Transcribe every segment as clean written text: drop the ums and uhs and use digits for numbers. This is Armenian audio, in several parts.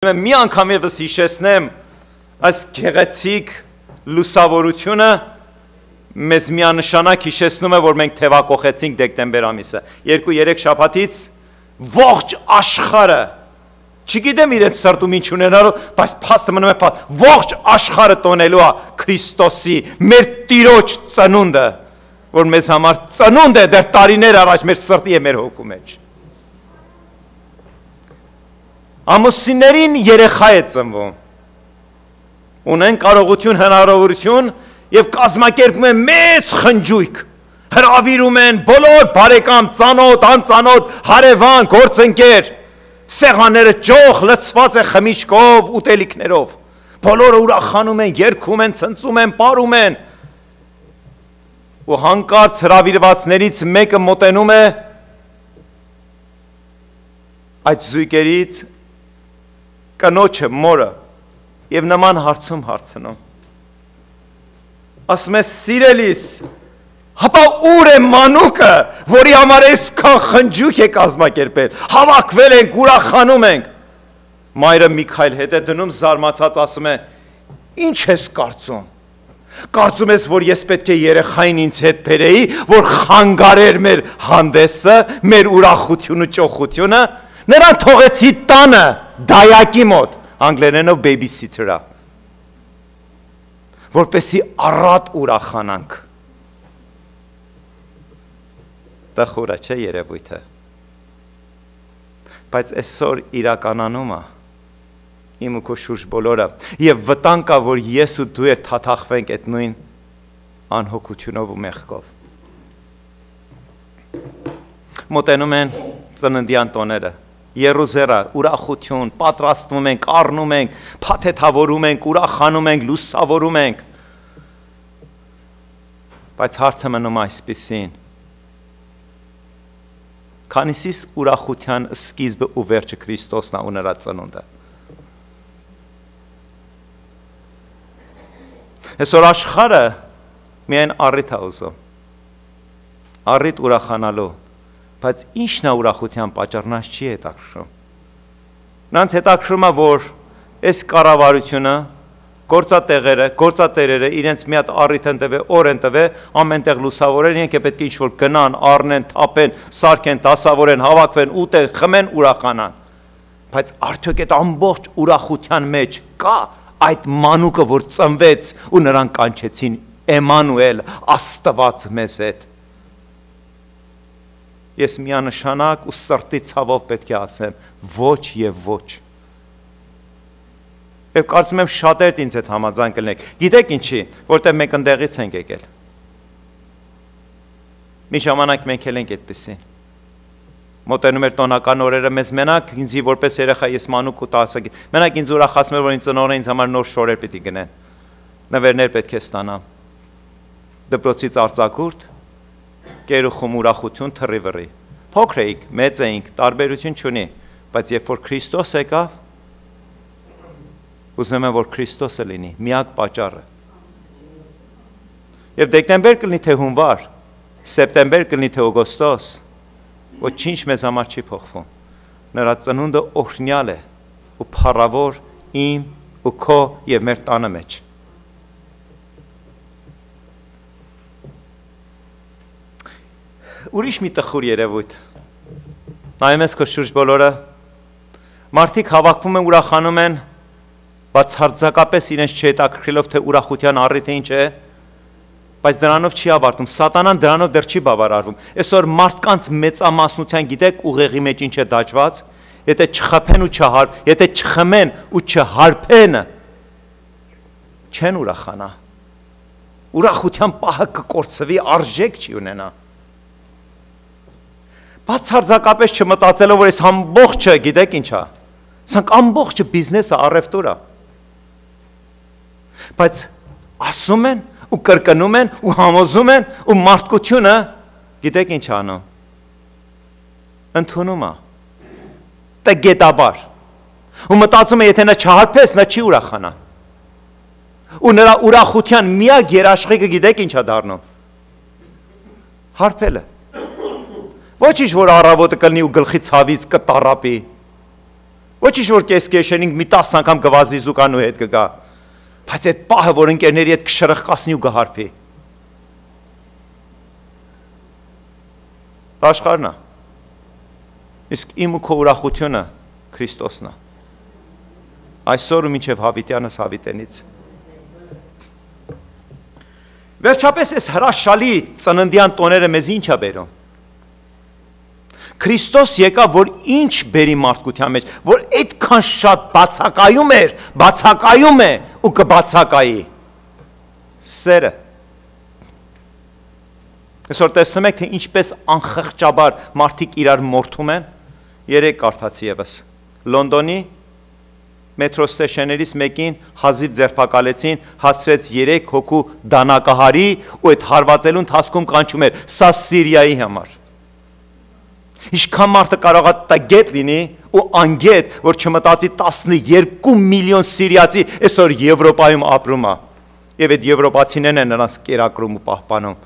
Մի անգամ եւս հիշեցնեմ այս գեղեցիկ լուսավորությունը մեզ միանշանակ հիշեցնում է, որ մենք թևակողեցինք դեկտեմբեր ամիսը 2-3 շաբաթից ողջ աշխարհը չգիտեմ իրենց սրտում ինչ ունենալու, բայց փաստը մնում է ողջ աշխարհը տոնելու է Քրիստոսի մեր Տիրոջ ծնունդը, որ մեզ համար ծնունդ է դեռ տարիներ առաջ մեր սրտի է մեր հոգու մեջ Ամուսիններին երեխա է ծնվում, ունեն կարողություն, հնարավորություն և կազմակերպում են մեծ խնջույք, հրավիրում են բոլոր բարեկամ, ծանոթ, անծանոթ, հարևան, գործընկեր, սեղանները ճոխ, լցված է խմիչքով, ուտելիքներով, բոլորը ուրախանում են, երգում են, ցնծում են, պարում են, ու հանկարծ հրավիրվածներից մեկը մոտենում է այդ զույգերից կնոջը, մորը և նման հարցում հարցնում ասում է սիրելիս հապա ուր է մանուկը որի համար այսքան խնջույք է կազմակերպել հավաքվել ենք ուրախանում ենք մայրը Միքայել հետ է դնում զարմացած ասում է ինչ ես կարծում ես որ ես պետք է երեխային ինձ հետ բերեի որ խանգարեր մեր հանդեսը մեր ուրախությունը ճոխությունը նրան թողեցի տանը դայակի մոտ, անգլերենով babysitter-ը, որպեսի առատ ուրախանանք, տխուր է չէ երևույթը, բայց այսօր իրականանում է, իմ ու քո շուրջ բոլորը, և վտանգ է, որ ես ու դու էլ թաթախվենք այդ նույն անհոգությունով ու մեղքով, մոտենում են ծննդյան տոները, Երուսերը, ուրախություն, պատրաստվում ենք, առնում ենք, փաթեթավորում ենք, ուրախանում ենք, լուսավորում ենք։ Բայց հարցը մնում այսպիսին. Քանիսիս ուրախության սկիզբը ու վերջը Քրիստոսն է ու նրա ծնունդը։ Այսօր աշխարհը միայն առիթ է ուզում։ Առիթ ուրախանալու բայց ինչն է ուրախության պատճառ, նրանց չի հետաքրքրում։ Նրանց հետաքրքրում է, որ այս կառավարությունը, գործատերերը իրենց մի հատ առիթ են տվել, օր են տվել, ամենտեղ լուսավորեն, իրենք պետք է ինչ-որ գնան, առնեն, թափեն, սարքեն, դասավորեն, հավաքվեն, ուտեն, խմեն, ուրախանան։ Բայց արդյոք այդ ամբողջ ուրախության մեջ կա այդ մանուկը, որ ծնվեց ու նրան կանչեցին Էմանուել, Աստված մեզ հետ։ Ես միանշանակ ու սրտի ցավով պետք է ասեմ ոչ եւ ոչ։ Եվ կարծում եմ շատերդ ինձ հետ համաձայն կլինեք։ Գիտեք ինչի, որտեղ մենք ընդեղից ենք եկել։ Մի ժամանակ մենք էլ ենք այդպեսին։ Մոտենում էր տոնական օրերը մեզ մենակ ինձի որպես երեխա ես մանուկ ու 10 մենակ ինձ ուրախացնում էր որ ինձ ծնողները ինձ համար նոր շորեր պիտի գնեն։ Նվերներ պետք է ստանամ։ Դպրոցից արձակուրդ կերուխում ուրախություն թռի վռի, փոքր էինք, մեծ էինք, տարբերություն չունի, բայց երբ որ Քրիստոս եկավ, ուզում եմ, որ Քրիստոսը լինի, միակ պատճառը։ Եվ դեկտեմբեր կլինի թե հունվար, սեպտեմբեր կլինի թե օգոստոս, ոչինչ մեզ համար չի փոխվում, նրա ծնունդը օրհնյալ է ու փառավոր իմ ու քո և մեր տանը մեջ։ Ուրիշ մի տխուր երևույթ, նայում ես քո շուրջ բոլորը, մարդիկ հավաքվում են, ուրախանում են, բացարձակապես իրենց չհետաքրքրելով, թե ուրախության առիթը ինչ է, բայց դրանով չի ավարտում, սատանան դրանով դեռ չի բավարարվում, այսօր մարդկանց մեծամասնության գիտեք ուղեղի մեջ ինչ է դաջված, եթե չխփեն ու եթե չխմեն ու չհարբեն, չեն ուրախանա, ուրախության պահը կկորցվի, արժեք չի ունենա, բացարձակապես չմտածելով, որ այս ամբողջը, գիտեք ինչ է, սանք ամբողջը բիզնեսը, առևտուր է, բայց ասում են ու կրկնում են ու համոզում են ու մարդկությունը, գիտեք ինչ անում, ընդունում է, տգետաբար, ու մտածում է, եթե նա չհարբես, նա չի ուրախանա, ու նրա ուրախության միակ երաշխիքը գիտեք ինչ է դառնում, հարբելը, Ոչ ինչ որ առավոտը կլինի ու գլխի ցավից կտարապի, Ոչինչ որ կեսկեշենինք մի 10 անգամ գվազի զուկանու հետ կգա, բայց այդ պահը, որ ընկերների հետ կշրխկացնի ու կհարբի։ Աշխարհն է։ Իսկ իմ ու քո ուրախությունը Քրիստոսն է։ Այսօր ու մինչև հավիտյանս հավիտենից։ Վերջապես այս հրաշալի ծննդյան տոները մեզ ինչ է բերում։ Քրիստոս եկավ, որ ինչ բերի մարդկության մեջ, որ այդքան շատ բացակայում է ու կբացակայի։ Սերը։ Այսօր տեսնում եք, թե ինչպես անխղճաբար մարդիկ իրար մորթում են, երեք կարդացի ևս, Լոնդոնի մետրո ստեշներից մեկին հազիվ ձերբակալեցին, հասրեց 3 հոգու դանակահարի ու այդ հարվածելու ընթացքում կանչում էր, սա Սիրիայի համար։ Ինչքան մարդը կարող է տգետ լինի ու անգետ, որ չմտածի 12 միլիոն սիրիացի այսօր Եվրոպայում ապրում է, եւ այդ եվրոպացիներն են նրանց կերակրում ու պահպանում։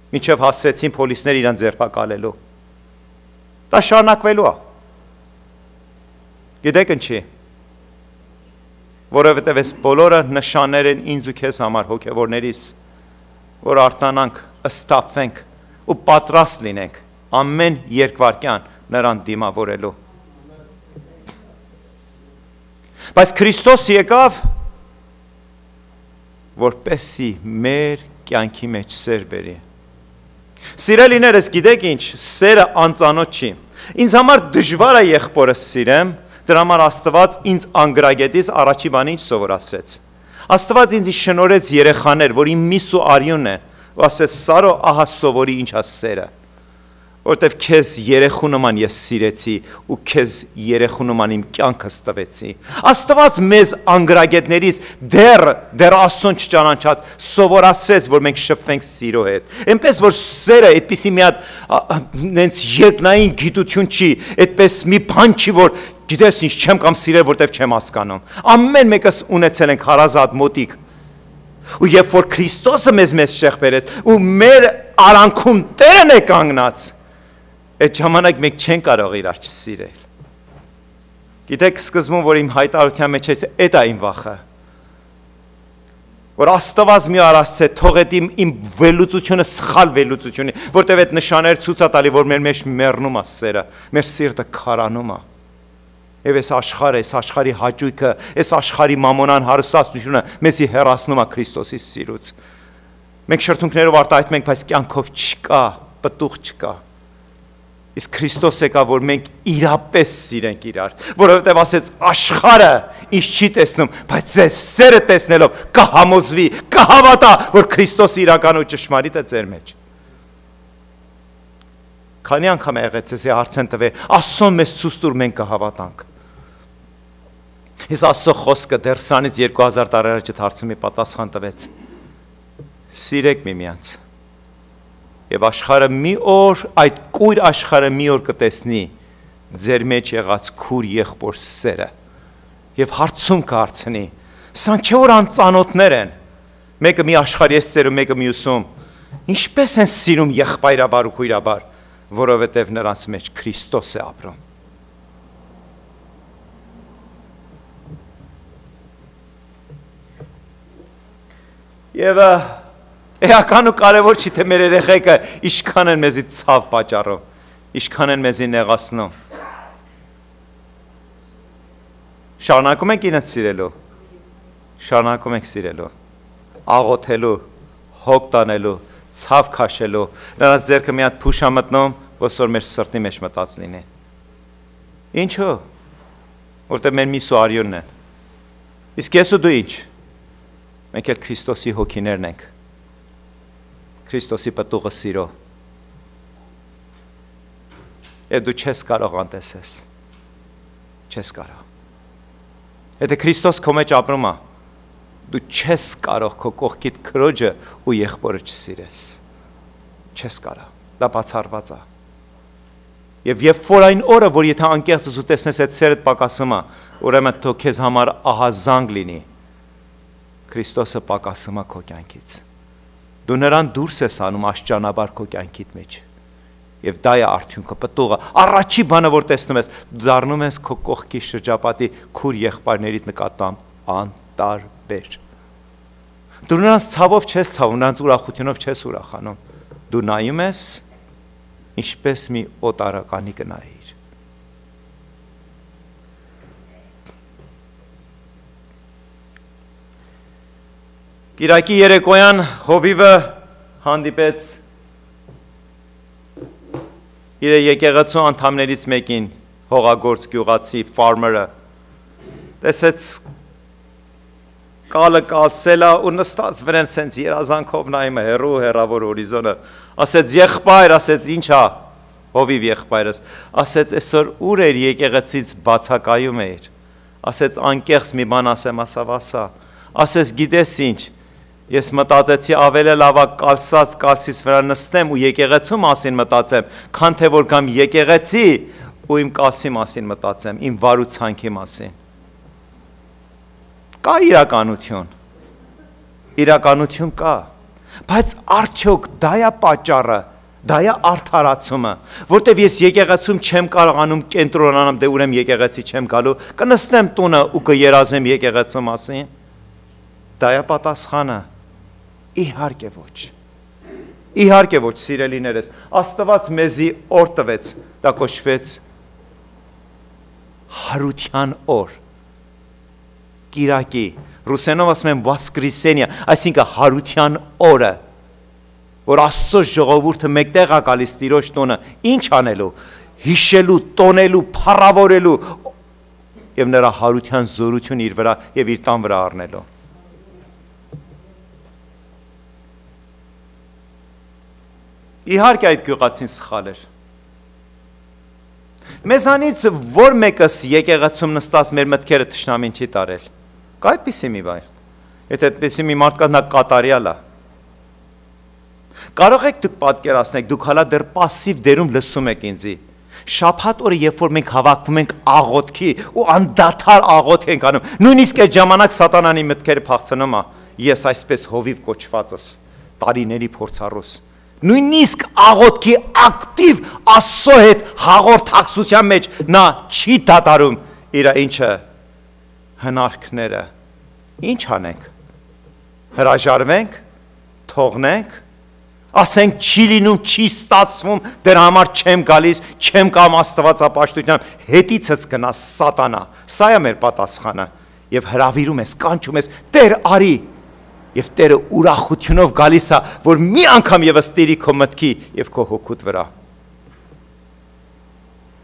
Մինչև հասրեցին պոլիսներ իրան ձերբակալելու։ Դա շարունակվելու է։ Գիտեք ինչի։ Որովհետև այս բոլորը նշաններ են ինձ ու քեզ համար հոգևորներիս, որ արտանանք, ըստափվենք ու պատրաստ լինենք ամեն երկվայրկյան նրան դիմավորելու։ Բայց Քրիստոս եկավ, որպեսզի մեր կյանքի մեջ սեր բերի։ Սիրելիներս, գիտեք ինչ, սերը անծանոթ չի։ Ինձ համար դժվար է եղբորս սիրեմ, դրա համար Աստված ինձ անգրագետից առաջի բանը ինչ սովորացրեց։ Աստված ինձ շնորհեց երեխաներ, որ իմ միս ու արյունն է, ու ասեց՝ Սարո, ահա սովորի ինչ է սերը։ Որտեվ քեզ երեխու նման ես սիրեցի ու քեզ երեխու նման իմ կյանքս տվեցի։ Աստված մեզ անգրագետներից դեռ Աստծուն չճանաչած սովորացրեց, որ մենք շփվենք սիրո հետ։ Այնպես որ սերը այդպիսի մի հատ նենց երկնային գիտություն չի, այդպես մի բան չի, որ գիտես ինչ չեմ կամ սիրել, որտեվ չեմ հասկանում։ Ամեն մեկս ունեցել ենք հարազատ մոտիկ։ Ու երբ որ Քրիստոսը մեզ շեղբերեց ու մեր արանքում Տերն է կանգնած, այդ ժամանակ մենք չեն կարող իրար չսիրել։ Գիտեք, սկզբում, որ իմ հայտարարության մեջ ես, այդ է իմ վախը, որ Աստված մի արասցե թող այդ իմ վերլուծությունը սխալ վերլուծություն է, որտև այդ նշանները ցույց է տալի, որ մեր մեջ մեռնում է սերը, մեր սիրտը քարանում է։ Եվ այս աշխարհը, այս աշխարհի հաճույքը, այս աշխարհի մամոնան հարստացությունը մեզի հեռացնում է Քրիստոսի սիրուց։ Մենք շրթունքներով արտահայտում ենք, բայց կյանքով չկա, պտուղ չկա։ Իսկ Քրիստոս եկավ, որ մենք իրապես սիրենք իրար, որովհետև ասեց աշխարհը ինչ չի տեսնում, բայց ձեր սերը տեսնելով կհամոզվի, կհավատա, որ Քրիստոսը իրական ու ճշմարիտ է ձեր մեջ։ Քանի անգամ եղեց էսի հարց են տվել, Աստծուն մեզ ցույց տուր, մենք կհավատանք։ Ես Աստծո խոսքը դեռ սրանից 2000 տարի առաջ հարցումի պատասխան տվեց։ Սիրեք միմյանց։ Եվ աշխարհը մի օր, այդ կույր աշխարհը մի օր կտեսնի ձեր մեջ եղած քուր եղբոր սերը եւ հարցում կհարցնի, սրանք չէ որ անծանոթներ են, մեկը մի աշխարհի ես ծերում, մեկը մյուսում, ինչպես են սիրում եղբայրաբար ու քույրաբար, որովհետեւ նրանց մեջ Քրիստոս է ապրում։ Եվ էական ու կարևոր չի, թե մեր երեխեքը ինչքան են մեզի ցավ պատճառում, ինչքան են մեզի նեղացնում։ Շարունակում ենք իրենց սիրելու, շարունակում ենք սիրելու, աղոթելու, հոգ տանելու, ցավ քաշելու, նրանց ձեռքը մի հատ փուշ է մտնում, ոսոր մեր սրտի մեջ մտած լինի։ Ինչու՞, որտեղ մեր միս ու արյունն են։ Իսկ ես ու դու ինչ։ Մենք էլ Քրիստոսի հոգիներն ենք։ Քրիստոսի պտուղը սիրո։ Եվ դու չես կարող անտեսես։ Չես կարող։ Եթե Քրիստոս քո մեջ ապրում է, դու չես կարող քո կողքիդ քրոջը ու եղբորը չսիրես։ Չես կարող։ Դա բացառված է։ Եվ երբ որ այն օրը, որ եթե անկեղծ ու տեսնես այդ սերդ պակասում է, ուրեմն թող քեզ համար ահազանգ լինի։ Քրիստոսը պակասում է քո կյանքից։ Դու նրան դուրս ես անում աշճանաբար քո կյանքիդ մեջ։ Եվ դա է արդյունքը, պտուղը, առաջի բանը, որ տեսնում ես, դառնում ես քո կողքի շրջապատի քուր եղբայրներիդ նկատմամբ անտարբեր։ Դու նրանց ցավով չես ցավում, նրանց ուրախությունով չես ուրախանում։ Դու նայում ես, ինչպես մի օտարականի կնայիր։ Կիրակի երեկոյան հովիվը հանդիպեց իր եկեղեցու անդամներից մեկին, հողագործ գյուղացի ֆարմերը, տեսեց կալը կալցել է ու նստած վրան սենց երազանքով նայում է հեռու հեռավոր հորիզոնը, ասեց եղբայր, ասեց ինչ է, հովիվ եղբայրս, ասեց այսօր ուր էր եկեղեցից բացակայում էր, ասեց անկեղծ մի բան ասեմ, ասա, ասեց գիտես ինչ, ես մտածեցի ավելի լավ կալսած կալսից վրա նստեմ ու եկեղեցու մասին մտածեմ, քան թե որ գամ եկեղեցի ու իմ կալսի մասին մտածեմ, իմ վարուցանքի մասին։ Կա իրականություն կա, բայց արդյոք դա է պատճառը, դա է արդարացումը, որտեվ ես եկեղեցում չեմ կարողանում կենտրոնանամ, դե ուրեմն եկեղեցի չեմ գալու, կնստեմ տունը ու կերազեմ եկեղեցու մասին։ Դա է պատասխանը։ Իհարկե ոչ, սիրելիներս, Աստված մեզի օր տվեց, դա կոչվեց հարության օր, կիրակի, ռուսերենով ասում են Воскресенье, այսինքն հարության օրը, որ Աստծո ժողովուրդը մեկտեղ է գալիս Տիրոջ տունը, ինչ անելու, հիշելու, տոնելու, փառավորելու եւ նրա հարության զորություն իր վրա եւ իր տան վրա առնելու։ Իհարկե այդ գյուղացին սխալ էր։ Մեզանից որ մեկս եկեղեցում նստած մեր մտքերը թշնամին չի տարել։ Կա այդպիսի մի բան։ Եթե այդպիսի մի մարդ կա, նա կատարյալ է։ Կարող եք դուք պատկերացնեք, դուք հալա դեռ պասիվ դերում լսում եք ինձի։ Շաբաթ օրը, երբ որ մենք հավաքվում ենք աղոթքի ու անդադար աղոթք ենք անում, նույնիսկ այդ ժամանակ սատանանի մտքերը փախցնում է։ Ես այսպես հովիվ կոչվածս, տարիների փորձառուս։ Նույնիսկ աղոթքի ակտիվ Աստծո հետ հաղորդակցության մեջ նա չի դադարում իր ինչը հնարքները։ Ինչ անենք։ Հրաժարվենք, թողնենք, ասենք չի լինում, չի ստացվում, դրա համար չեմ գալիս, չեմ կամ աստվածապաշտությամբ, հետիցս գնա սատանա։ Սա է մեր պատասխանը։ Եվ հրավիրում ես, կանչում ես, Տեր արի։ Եվ Տերը ուրախությունով գալիս է, որ մի անգամ ևս տիրի քո մտքի եւ քո հոգուտ վրա։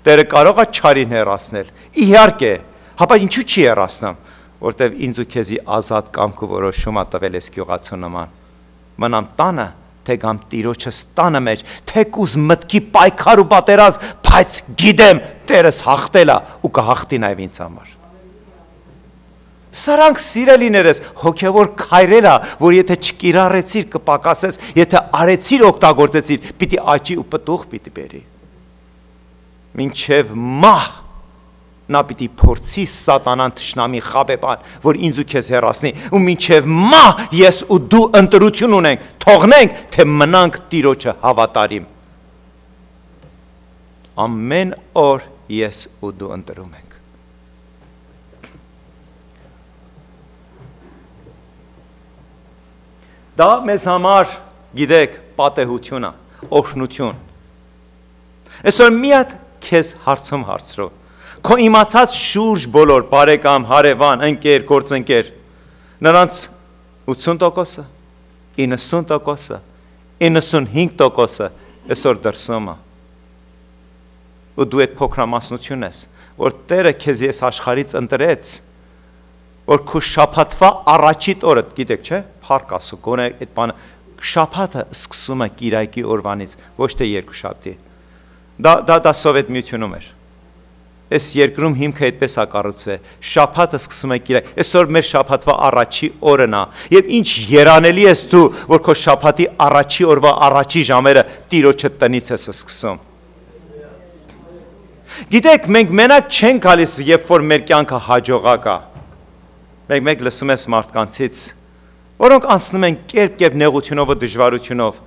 Տերը կարող է չարին հեռացնել։ Իհարկե, հապա ինչու չի հեռացնում, որտեվ ինձ ու քեզի ազատ կամք ու որոշում է տվել այս գյուղացու նման։ Մնամ տանը, թե գամ Տիրոջս տանը մեջ, թեկուզ մտքի պայքար ու պատերազմ, բայց գիտեմ Տերս հաղթել է ու կհաղթի նաև ինձ համար։ Սրանք սիրելիներս հոգևոր քայլեր է, որ եթե չկիրառեցիր կպակասես, եթե արեցիր օգտագործեցիր, պիտի աճի ու պտուղ պիտի բերի։ Մինչև մահ նա պիտի փորձի սատանան թշնամի խաբեբան, որ ինձ ու քեզ հեռացնի, ու մինչև մահ ես ու դու ընտրություն ունենք, թողնենք, թե մնանք Տիրոջը հավատարիմ։ Ամեն օր ես ու դու ընտրում ենք։ Դա մեզ համար, գիտեք, պատեհություն է, օշնություն։ Այսօր մի հատ քեզ հարցում հարցրու։ Քո իմացած շուրջ բոլոր բարեկամ, հարևան, ընկեր, գործընկեր, նրանց 80%-ը, 90%-ը, 95%-ը այսօր դրսում է։ Ու դու այդ փոքրամասնություն ես, որ Տերը քեզ ես աշխարհից ընտրեց, որ քո շաբաթվա առաջին օրը, գիտեք, չէ՞, փառք Աստծո, գոնե այդ բանը շաբաթը սկսում է կիրակի օրվանից, ոչ թե երկուշաբթի։ Դա սովետ միությունում էր։ Այս երկրում հիմքը այդպես է կառուցվել։ Շաբաթը սկսում է կիրակ։ Այսօր մեր շաբաթվա առաջի օրն է։ Եվ ինչ երանելի ես դու, որ քո շաբաթի առաջի օրվա առաջի ժամերը Տիրոջը տնից ես սկսում։ Գիտեք, մենք մենակ չենք գալիս, երբ որ մեր կյանքը հաջողակ է։ Մեկ լսում ես մարդկանցից, որոնք անցնում են կերպ նեղությունով ու դժվարությունով,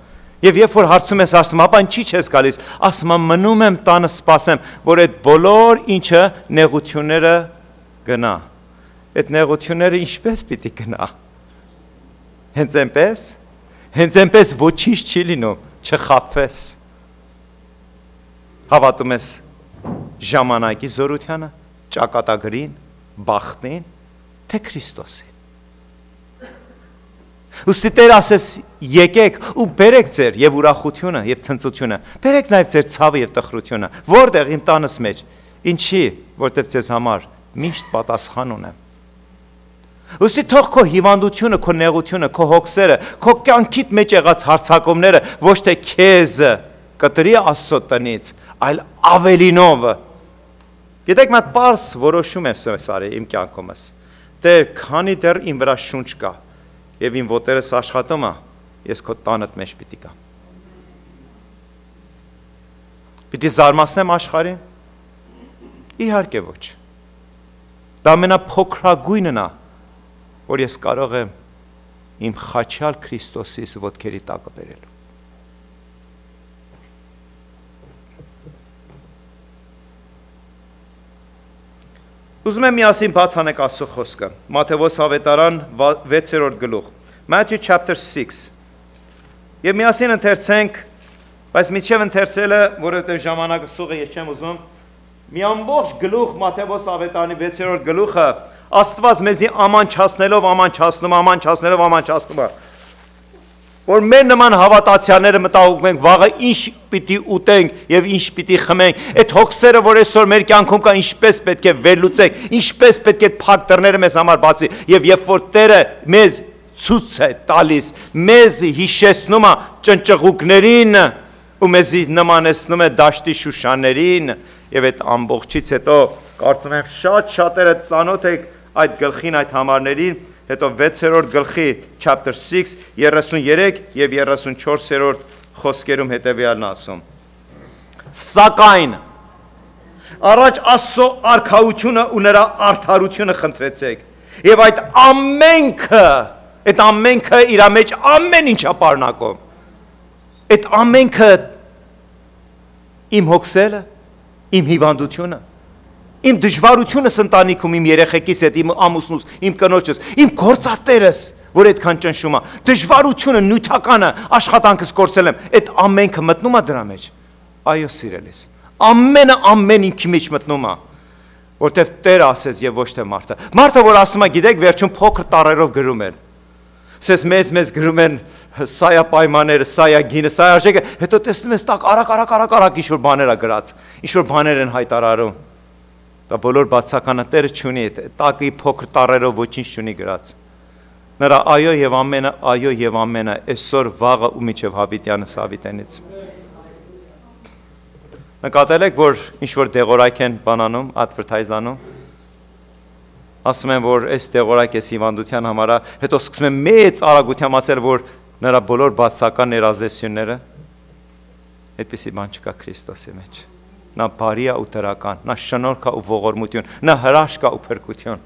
Եվ երբ որ հարցում ես ասում, ապա ինչի՞ չես գալիս, ասում եմ մնում եմ տանը սպասեմ, որ այդ բոլոր ինչը նեղությունները գնա։ Այդ նեղությունները ինչպես պիտի գնա։ Հենց այնպես ոչինչ չի լինում, չխաբվես։ Հավատում ես ժամանակի զորությանը, ճակատագրին, բախտին, թե Քրիստոսին։ Ուստի Տեր ասես եկեք ու բերեք ձեր եւ ուրախությունը եւ ցնծությունը, բերեք նաեւ ձեր ցավը եւ տխրությունը, որտեղ իմ տանս մեջ, ինչի, որտեղ ձեզ համար միշտ պատասխան ունեմ։ Ուստի թող քո հիվանդությունը, քո նեղությունը, քո հոգսերը, քո կյանքիդ մեջ եղած հարձակումները ոչ թե քեզ կտրի Աստծո տնից, այլ ավելինով։ Գիտեք, մատ պարզ որոշում եմ սարի իմ կյանքումս։ Տեր, քանի դեռ իմ վրա շունչ կա եւ իմ ոտերս աշխատում է, ես քո տանդ մեջ պիտի գամ։ Պիտի զարմացնեմ աշխարհին։ Իհարկե ոչ։ Դա ամենափոքրագույնն է, որ ես կարող եմ իմ խաչյալ Քրիստոսիս ոտքերի տակը բերել։ Ուզում եմ միասին բաց անենք Աստծո խոսքը։ Մատթեոս ավետարան 6-րդ գլուխ։ Matthew chapter 6։ Եվ միասին ընթերցենք, բայց միջև ընթերցելը, որովհետև ժամանակը սուղ է, ես չեմ ուզում, մի ամբողջ գլուխ Մատթեոս ավետարանի 6-րդ գլուխը Աստված մեզի ամանչացնում է, որ մեր նման հավատացյալները մտահոգում ենք վաղը ինչ պիտի ուտենք եւ ինչ պիտի խմենք, այդ հոգսերը, որ այսօր մեր կյանքում կա, ինչպես պետք է վերլուծենք, ինչպես պետք է փակ դռները մեզ համար բացի, եւ երբ որ Տերը մեզ ցույց է տալիս, մեզ հիշեցնում է ճնճղուկներին ու մեզի նմանեցնում է դաշտի շուշաներին, եւ այդ ամբողջից հետո կարծում եմ շատերը ծանոթ եք այդ գլխին, այդ համարներին, հետո 6-րդ գլխի chapter 6 33 եւ 34-րդ խոսքերում հետեւյալն ասում. Սակայն առաջ Աստծո արքայությունը ու նրա արդարությունը խնդրեցեք եւ այդ ամենքը իր մեջ ամեն ինչ է պարունակում։ Այդ ամենքը իմ հոգսելը, իմ հիվանդությունը, իմ դժվարությունս ընտանիքում, իմ երեխեքիս հետ, իմ ամուսնուս, իմ կնոջս, իմ գործատերս, որ այդքան ճնշում է, դժվարությունը, նյութականը, աշխատանքս կորցել եմ, այդ ամենքը մտնում է դրա մեջ։ Այո, սիրելիս, ամեն ինչի մեջ մտնում է, որտեվ Տերը ասեց եւ ոչ թե մարդը։ Մարդը, որ ասում է, գիտեք, վերջում փոքր տառերով գրում են։ Սես մեզ գրում են սայա պայմանները, սայա գինը, սայա արժեքը, հետո տեսնում ես տակ արագ ինչ որ բաներ է գրած, ինչ որ բաներ են հայտարարում։ Դա բոլոր բացականը Տերը չունի, տակի փոքր տառերով ոչինչ չունի գրած։ Նրա այո եւ ամենը, այսօր վաղը ու մինչև հավիտյանս հավիտենից։ Նկատել եք, որ ինչ որ դեղորայք են բանանում, advertise-անում, ասում են, որ այս դեղորայք էս հիվանդության համար է, հետո սկսում են մեծ արագությամբ ասել, որ նրա բոլոր բացական ներազդեցությունները, այդպիսի բան չկա Քրիստոսի մեջ։ Նա բարի է ու դրական, նա շնորհք է ու ողորմություն, նա հրաշք է ու փրկություն։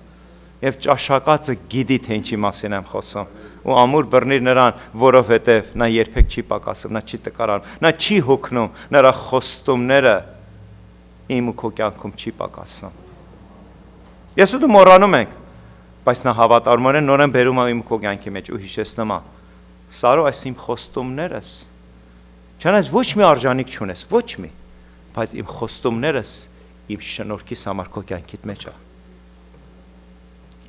Եվ ճաշակածը գիտի, թե ինչի մասին եմ խոսում։ Ու ամուր բռնիր նրան, որովհետև նա երբեք չի պակասում, նա չի տկարանում, նա չի հոգնում, նրա խոստումները իմ ու քո կյանքում չի պակասում։ Ես ու դու մոռանում ենք, բայց նա հավատարմորեն նորեն բերում է իմ ու քո կյանքի մեջ ու հիշեցնում է. Սարո, այս իմ խոստումներս, չանես ոչ մի արժանիք չունես, ոչ մի, բայց իմ խոստումներս իմ շնորհքիս համար քո կյանքիդ մեջ է։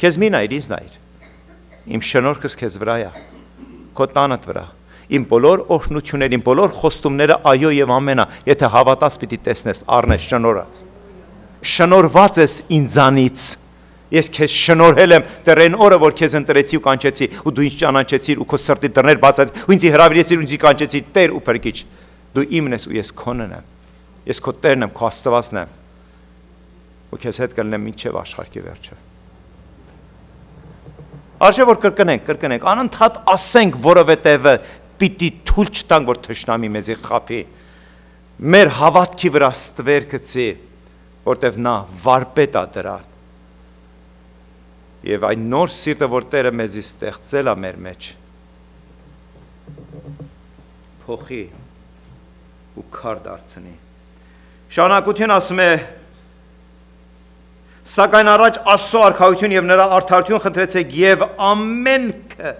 Քեզ մի նայր, ինձ նայր։ Իմ շնորհքս քեզ վրա է, քո տանդ վրա։ Իմ բոլոր օրհնություններին, բոլոր խոստումները այո եւ ամենա, եթե հավատաս պիտի տեսնես, առնես շնորհած։ Շնորհված ես ինձանից։ Ես քեզ շնորհել եմ դեռ այն օրը, որ քեզ ընտրեցի ու կանչեցի, ու դու ինձ ճանաչեցիր ու քո սրտի դռներ բացեցիր, ու ինձ հրավիրեցիր ու ինձ կանչեցիր Տեր ու Փրկիչ։ Դու իմն ես ու ես քոնն եմ։ Ես քո Տերն եմ, քո Աստվածն եմ։ Ու քեզ հետ կլինեմ մինչև աշխարհի վերջը։ Արժե որ կրկնենք, անընդհատ ասենք, որովհետև պիտի թույլ չտանք, որ թշնամի մեզի խաբի։ Մեր հավատքի վրա ստվեր գցի, որտև նա վարպետ է դրան։ Եվ այն նոր սիրտը, որ Տերը մեզի ստեղծել է մեր մեջ, փոխի ու քար դարձնի։ Շարունակություն ասում է. սակայն առաջ Աստծո արքայություն եւ նրա արդարություն խնդրեցեք եւ ամենքը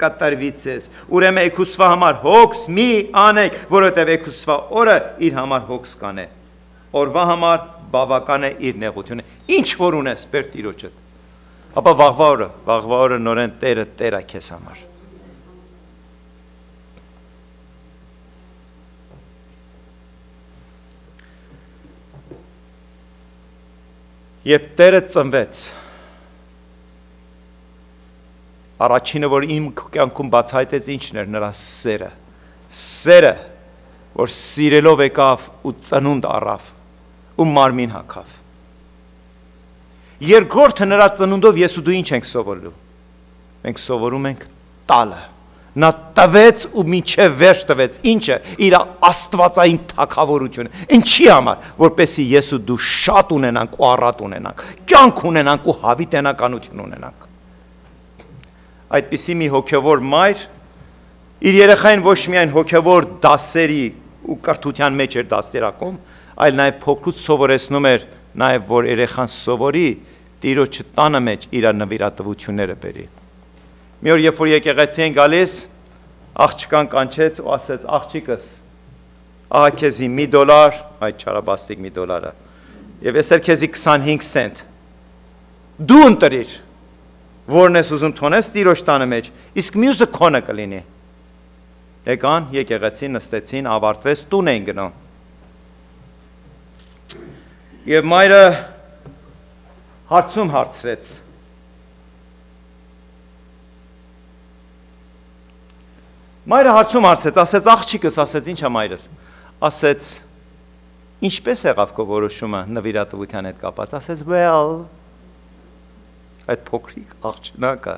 կատարվի ձեզ։ Ուրեմն Էգուսվա համար հոգս մի անեք, որովհետեւ Էգուսվա օրը իր համար հոգս կանե։ Օրվա համար բավական է իր նեղությունը։ Ինչ որ ունես, բեր Տիրոջդ։ Ապա վաղվա օրը նորեն Տերը Տեր է քեզ համար։ Երբ Տերը ծնվեց, առաջինը, որ իմ կյանքում բացահայտեց, ինչն էր նրա սերը, որ սիրելով եկավ ու ծնունդ առավ ու մարմին հագավ։ Երկրորդը նրա ծնունդով ես ու դու ինչ ենք սովորելու։ Մենք սովորում ենք տալը։ Նա տվեց ու մինչև վերջ տվեց, ինչը իր աստվածային թագավորությունը։ Ինչի համար, որպեսզի ես ու դու շատ ունենանք ու առատ ունենանք, կյանք ունենանք ու հավիտենականություն ունենանք։ Այդպիսի մի հոգևոր մայր իր երեխային ոչ միայն հոգևոր դասերի ու կրթության մեջ էր դաստիարակում, այլ նաև փոքրուց սովորեցնում էր նաև, որ երեխան սովորի Տիրոջը տանը մեջ իր նվիրատվությունները բերի։ Մի օր երբ որ եկեղեցի են գալիս, աղջկան կանչեց ու ասեց. աղջիկս, ահա քեզի $1, այդ չարաբաստիկ $1, եւ ես էլ քեզի 25 սենտ։ Դու ընտրիր, որն ես ուզում թոնես Տիրոջ տանը մեջ, իսկ մյուսը քոնը կլինի։ Եկան, եկեղեցի նստեցին, ավարտվեց, տուն էին գնում։ Եվ մայրը հարցում հարցրեց. Մայրը հարցում հարցեց, ասեց աղջիկս, ասեց ինչ է մայրս, ասեց ինչպես եղավ քո որոշումը նվիրատվության հետ կապած, ասեց well, այդ փոքրիկ աղջնակը,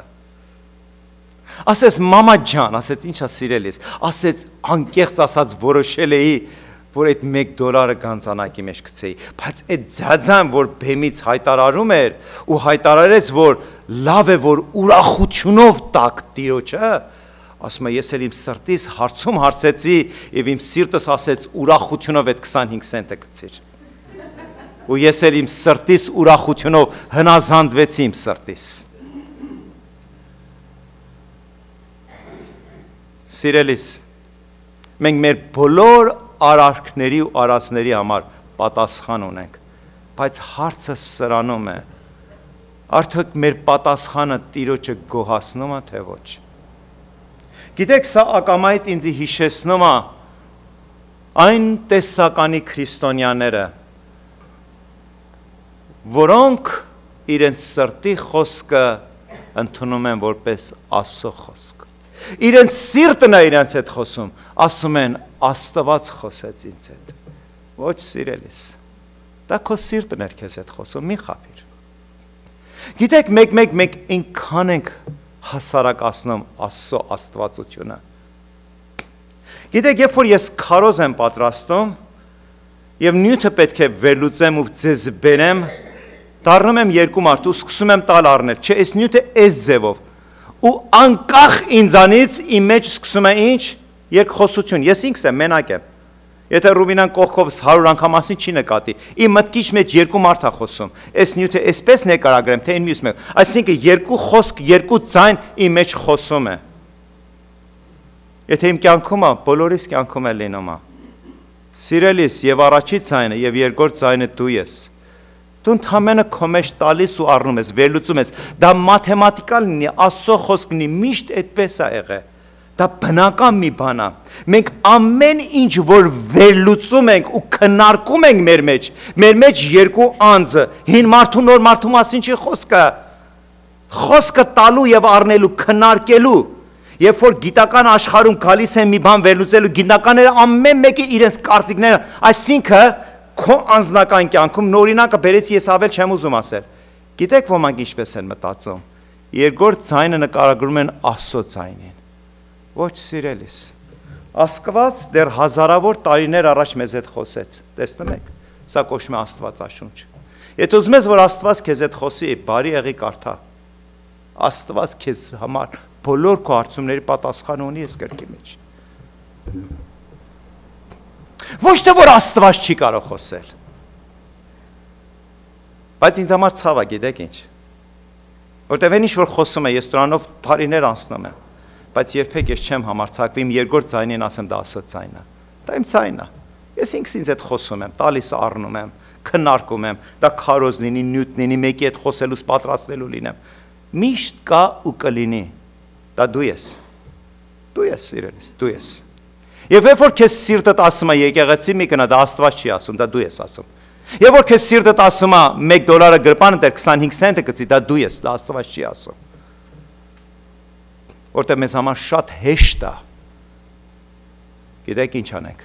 ասեց մամա ջան, ասեց ինչա սիրելիս, ասեց անկեղծ ասած որոշել էի, որ այդ $1 գանձանակի մեջ գցեի, բայց այդ ձաձան, որ բեմից հայտարարում էր ու հայտարարեց, որ լավ է, որ ուրախությունով տակ Տիրոջը, ասում է ես էլ իմ սրտիս հարցում հարցեցի եւ իմ սիրտս ասեց ուրախությունով այդ 25 սենտը գցիր։ Ու ես էլ իմ սրտիս ուրախությունով հնազանդվեցի իմ սրտիս։ Սիրելիս, մենք մեր բոլոր արարքների ու արածների համար պատասխան ունենք, բայց հարցը սրանում է, արդյոք մեր պատասխանը Տիրոջը գոհացնում է, թե ոչ։ Գիտեք, սա ակամայից ինձ հիշեցնում է այն տեսականի քրիստոնյաները, որոնք իրենց սրտի խոսքը ընդունում են որպես Աստծո խոսք։ Իրենց սիրտն է իրենց հետ խոսում, ասում են Աստված խոսեց ինձ հետ։ Ոչ սիրելիս, դա քո սիրտն էր քեզ հետ խոսում, մի խաբիր։ Գիտեք, մեկ ինքան ենք հասարակացնում Աստծո աստվածությունը։ Գիտեք, երբ որ ես քարոզ եմ պատրաստում եւ նյութը պետք է վերլուծեմ ու ձեզ բերեմ, դառնում եմ երկու մարդ ու սկսում եմ տալ առնել, չէ, այս նյութը այս ձևով ու անկախ ինձանից իմ մեջ սկսում է ինչ երկխոսություն, ես ինքս եմ, մենակ եմ։ Եթե Ռուբինան կողքովս 100 անգամ ասի չի նկատի, իմ մտքիչ մեջ երկու մարդ է խոսում, այս նյութը այսպես նկարագրեմ, թե այն մյուս մեկ, այսինքն երկու խոսք, երկու ձայն իմ մեջ խոսում է։ Եթե իմ կյանքում է, բոլորիս կյանքում է լինում է։ Սիրելիս, եւ առաջի ձայնը եւ երկրորդ ձայնը դու ես։ Դու ընդհանրապես քո մեջ տալիս ու առնում ես, վերլուծում ես, դա մաթեմատիկալ լինի, Աստծո խոսքն է, միշտ այդպես է եղել։ Դա բնական մի բան է։ Մենք ամեն ինչ, որ վերլուծում ենք ու քննարկում ենք մեր մեջ երկու անձը, հին մարդու նոր մարդու մասին չի խոսքը։ Խոսքը տալու եւ առնելու, քննարկելու։ Երբ որ գիտական աշխարհում գալիս են մի բան վերլուծելու, գիտնականները ամեն մեկը իրենց կարծիքները, այսինքն քո անձնական կյանքում նորինակը բերեցի, ես ավել չեմ ուզում ասել։ Գիտեք ոմանք ինչպես են մտածում։ Երկրորդ ձայնը նկարագրում են Աստծո ձայնին։ Ոչ սիրելիս, Աստված դեռ հազարավոր տարիներ առաջ մեզ հետ խոսեց, տեսնում եք, սա կոչվում է Աստվածաշունչ։ Եթե ուզում ես, որ Աստված քեզ հետ խոսի, բարի եղի կարդա։ Աստված քեզ համար բոլոր քո հարցումների պատասխան ունի այս գրքի մեջ։ Ոչ թե որ Աստված չի կարող խոսել։ Բայց ինձ համար ցավ է, գիտեք ինչ։ Որտեւ այն ինչ որ խոսում է, ես դրանով տարիներ անցնում եմ, բայց երբեք ես չեմ համարձակվի իմ երկրորդ ձայնին ասեմ դա Աստծո ձայնը։ Դա իմ ձայնն է։ Ես ինքս ինձ հետ խոսում եմ, տալիս առնում եմ, քննարկում եմ, դա քարոզ լինի, նյութ լինի, մեկի հետ խոսելուց պատրաստելու լինեմ։ Միշտ կա ու կլինի։ Դա դու ես։ Դու ես, իրենից, դու ես։ Եվ երբ որ քեզ սիրտդ ասում է եկեղեցի մի գնա, դա Աստված չի ասում, դա դու ես ասում։ Եվ որ քեզ սիրտդ ասում է $1 գրպանը դեր 25 سنت գցի, դա դու ես, դա Աստված չի ասում։ Որտեղ մեզ համար շատ հեշտ է։ Գիտեք ինչ անենք,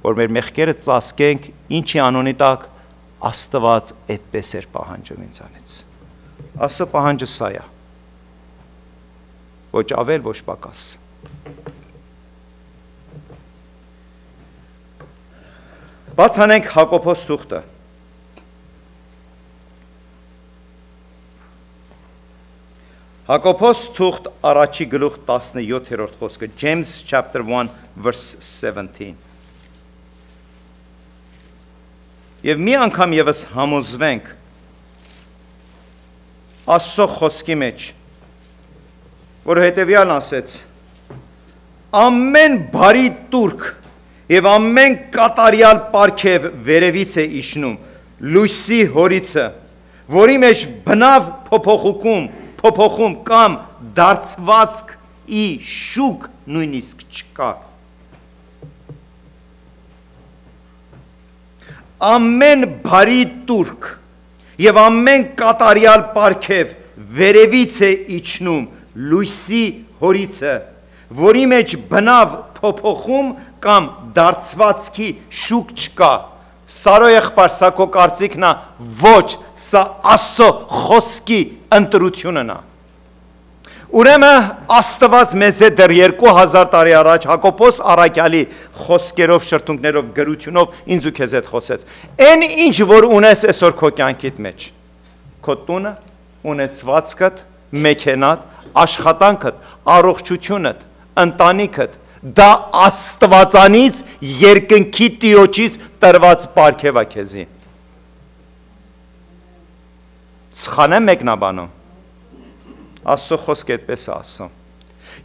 որ մեր մեղքերը ծածկենք, ինչի անունի տակ Աստված այդպես էր պահանջում ինձանից։ Աստծո պահանջը սա է։ Ոչ ավել, ոչ պակաս։ Բաց անենք Հակոբոս թուղթը։ Հակոբոս թուղթ առաջի գլուխ 17-րդ խոսքը, James chapter 1 verse 17։ Եվ մի անգամ եւս համոզվենք Աստծո խոսքի մեջ, որ հետևյալն ասեց. ամեն բարի տուրք եւ ամեն կատարյալ պարգև վերևից է իջնում, լույսի հորիցը, որի մեջ բնավ փոփոխում կամ դարձվածք ի շուկ նույնիսկ չկա։ Ամեն բարի տուրք եւ ամեն կատարյալ պարգև վերևից է իջնում, լույսի հորիցը, որի մեջ բնավ փոփոխում կամ դարձվածքի շուկ չկա։ Սարո եղբայր, սա քո կարծիքն է, ոչ, սա Աստծո խոսքի ընտրությունն է։ Ուրեմն Աստված մեզ է դեռ 2000 տարի առաջ Հակոբոս առաքյալի խոսքերով, շրթունքներով, գրությունով ինձ ու քեզ հետ խոսեց։ Այն ինչ որ ունես այսօր քո կյանքիդ մեջ, քո տունը, ունեցվածքդ, մեքենադ, աշխատանքդ, առողջությունդ, ընտանիքդ, դա Աստվածանից երկնքի Տիրոջից տրված պարգև է քեզի։ Սխանեմ մեկնաբանում։ Աստծո խոսքը այդպես է ասում։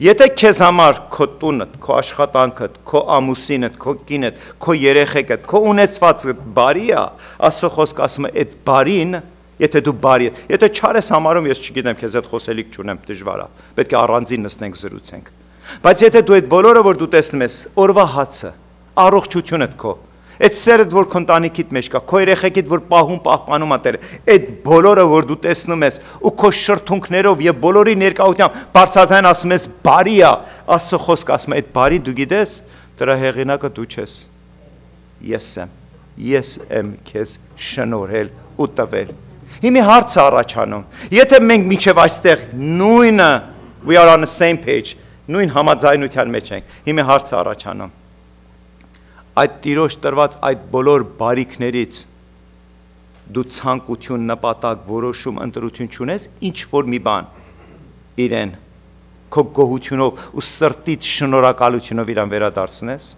Եթե քեզ համար քո տունդ, քո աշխատանքդ, քո ամուսինդ, քո կինդ, քո երեխեքդ, քո ունեցվածքդ բարի է, Աստծո խոսքը ասում է այդ բարին, եթե դու բարի ես, եթե չար ես համարում, ես չգիտեմ, քեզ հետ խոսելիք չունեմ, դժվար է։ Պետք է առանձին նստենք զրուցենք։ Բայց եթե դու այդ բոլորը որ դու տեսնում ես, օրվա հացը, առողջությունդ քո, այդ սերդ որ քո ընտանիքիդ մեջ կա, քո երեխեքիդ որ պահպանում է Տերը, այդ բոլորը որ դու տեսնում ես ու քո շրթունքներով եւ բոլորի ներկայությամբ բարձրացան ասում ես բարի է, Աստծո խոսքը ասում է այդ բարի դու գիտես, դրա հեղինակը դու չես։ Ես եմ քեզ շնորհել ու տվել։ Հիմա հարցը առաջանում։ Եթե մենք միջև այստեղ նույնը we are on the same page, նույն համաձայնության մեջ ենք, հիմա հարցը առաջանում։ Այդ Տիրոջ տրված այդ բոլոր բարիքներից դու ցանկություն, նպատակ, որոշում, ընտրություն չունես, ինչ որ մի բան իրեն քո գոհությունով ու սրտից շնորհակալությունով իրան վերադարձնես։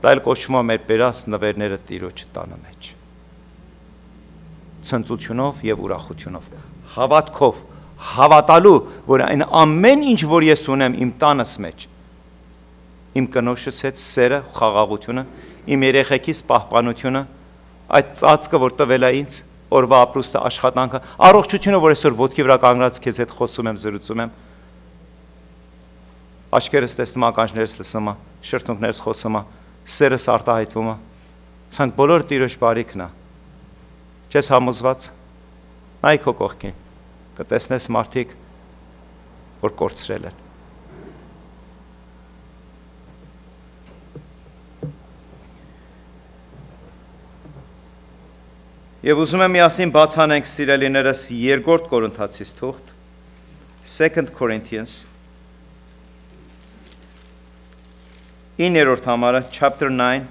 Դա էլ կոչվում է մեր բերած նվերները Տիրոջ տանը մեջ։ Ցնծությունով եւ ուրախությունով, հավատքով, հավատալու, որ այն ամեն ինչ որ ես ունեմ իմ տանս մեջ, իմ կնոջս հետ սերը, խաղաղությունը, իմ երեխեքիս պահպանությունը, այդ ծածկը որ տվել է ինձ, օրվա ապրուստը, աշխատանքը, առողջությունը, որ այսօր ոտքի վրա կանգնած քեզ հետ խոսում եմ, զրուցում եմ, աչքերս տեսնում, ականջներս լսում, շրթունքներս խոսում, սերս արտահայտվում, սրանք բոլոր Տիրոջ բարիքն է։ Չես համոզված, նայ քո կողքին, կտեսնես մարդիկ, որ կորցրել են։ Եվ ուզում եմ միասին բացանենք սիրելիներս 2 Կորինթացիս թուղթ, 2 Corinthians, 9-րդ համարը, chapter 9,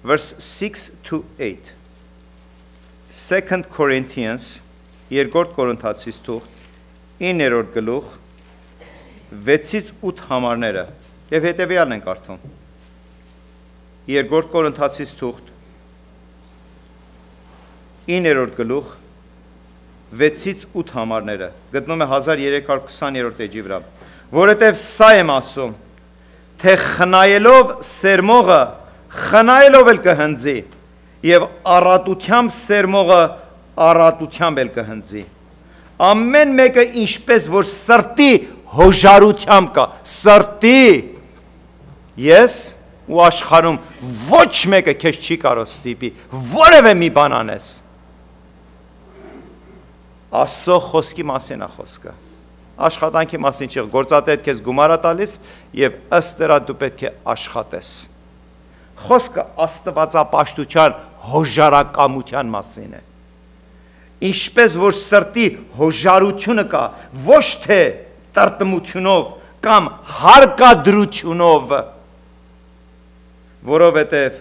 verse 6 to 8. 2 Corinthians, 2 Կորինթացիս թուղթ, 9-րդ գլուխ, 6-ից 8 համարները, Եվ հետևյալն ենք կարդում։ Երկրորդ Կորինթացիս թուղթ 9-րդ գլուխ 6-ից 8 համարները գտնում է 1320-րդ էջի վրա, որովհետև սա եմ ասում, թե խնայելով սերմողը խնայելով էլ կհնձի եւ առատությամբ սերմողը առատությամբ էլ կհնձի։ Ամեն մեկը ինչպես որ սրտի հոժարությամբ կա, սրտի ես ու աշխարհում ոչ մեկը քեզ չի կարող ստիպի, որևէ մի բան անես։ Աստծո խոսքի մասին է խոսքը։ Աշխատանքի մասին չի, գործատետ քեզ գումար է տալիս եւ ըստ դրա դու պետք է աշխատես։ Խոսքը աստվածապաշտության հոժարակամության մասին է։ Ինչպես որ սրտի հոժարությունը կա, ոչ թե տրտմությունով կամ հարկադրությունով, որովհետև